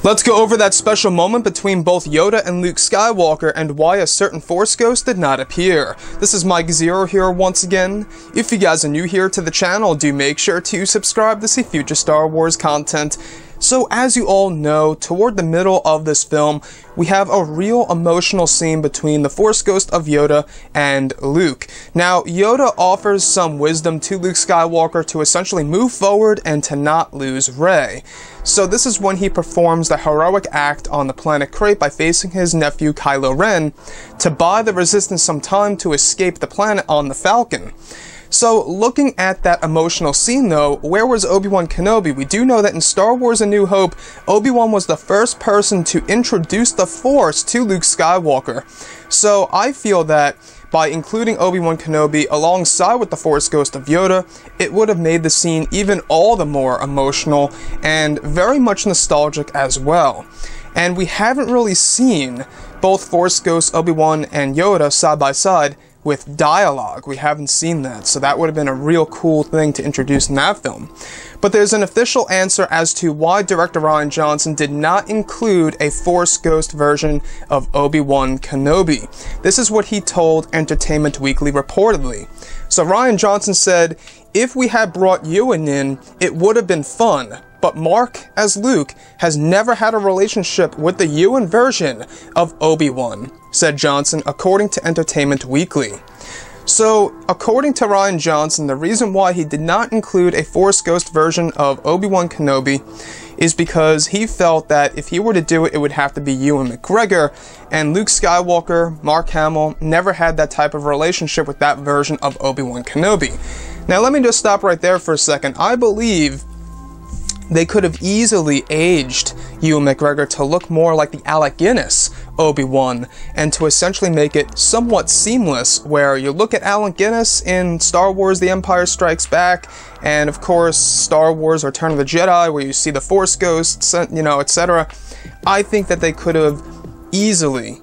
Let's go over that special moment between both Yoda and Luke Skywalker and why a certain Force ghost did not appear. This is Mike Zero here once again. If you guys are new here to the channel, do make sure to subscribe to see future Star Wars content. So as you all know, toward the middle of this film, we have a real emotional scene between the Force Ghost of Yoda and Luke. Now, Yoda offers some wisdom to Luke Skywalker to essentially move forward and to not lose Rey. So this is when he performs the heroic act on the planet Crate by facing his nephew KYLO Ren to buy the Resistance some time to escape the planet on the Falcon. So, looking at that emotional scene though, where was Obi Wan Kenobi? We do know that in Star Wars A New Hope, Obi Wan was the first person to introduce the Force to Luke Skywalker. So, I feel that by including Obi Wan Kenobi alongside with the Force Ghost of Yoda, it would have made the scene even all the more emotional and very much nostalgic as well. And we haven't really seen both Force Ghosts Obi Wan and Yoda side by side with dialogue. We haven't seen that, so that would have been a real cool thing to introduce in that film. But there's an official answer as to why director Rian Johnson did not include a Force Ghost version of Obi Wan Kenobi. This is what he told Entertainment Weekly reportedly. So Rian Johnson said, "If we had brought Ewan in, it would have been fun. But Mark, as Luke, has never had a relationship with the Ewan version of Obi-Wan," said Johnson, according to Entertainment Weekly. So, according to Rian Johnson, the reason why he did not include a Force Ghost version of Obi-Wan Kenobi is because he felt that if he were to do it, it would have to be Ewan McGregor, and Luke Skywalker, Mark Hamill, never had that type of relationship with that version of Obi-Wan Kenobi. Now, let me just stop right there for a second. I believe they could have easily aged Ewan McGregor to look more like the Alec Guinness Obi-Wan, and to essentially make it somewhat seamless, where you look at Alec Guinness in Star Wars The Empire Strikes Back, and of course Star Wars Return of the Jedi, where you see the Force Ghosts, you know, etc. I think that they could have easily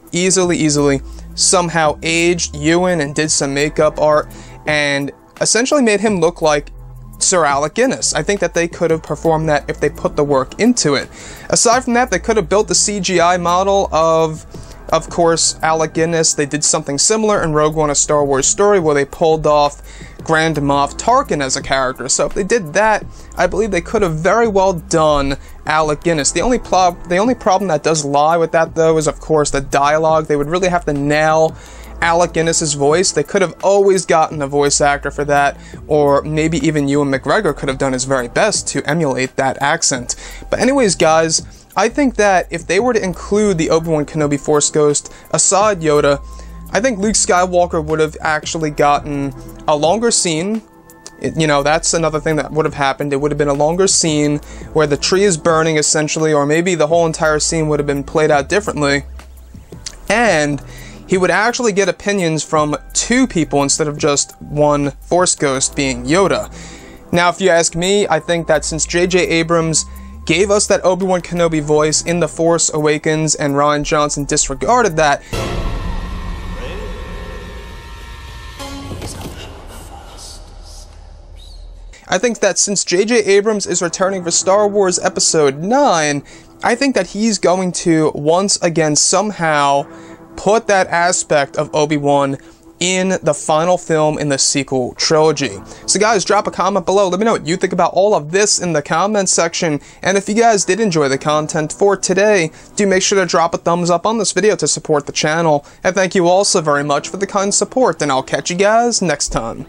somehow aged Ewan and did some makeup art, and essentially made him look like Sir Alec Guinness. I think that they could have performed that if they put the work into it. Aside from that, they could have built the CGI model of course, Alec Guinness. They did something similar in Rogue One: A Star Wars Story, where they pulled off Grand Moff Tarkin as a character. So if they did that, I believe they could have very well done Alec Guinness. The only problem that does lie with that, though, is of course the dialogue. They would really have to nail Alec Guinness's voice. They could have always gotten a voice actor for that, or maybe even Ewan McGregor could have done his very best to emulate that accent. But anyways, guys, I think that if they were to include the Obi Wan Kenobi Force Ghost aside Yoda, I think Luke Skywalker would have actually gotten a longer scene. You know, that's another thing that would have happened. It would have been a longer scene where the tree is burning, essentially, or maybe the whole entire scene would have been played out differently. And he would actually get opinions from two people instead of just one Force Ghost, being Yoda. Now, if you ask me, I think that since J.J. Abrams gave us that Obi Wan Kenobi voice in The Force Awakens and Rian Johnson disregarded that, I think that since J.J. Abrams is returning for Star Wars Episode 9, I think that he's going to once again somehow put that aspect of Obi-Wan in the final film in the sequel trilogy. So guys, drop a comment below. Let me know what you think about all of this in the comment section. And if you guys did enjoy the content for today, do make sure to drop a thumbs up on this video to support the channel. And thank you all so very much for the kind support, and I'll catch you guys next time.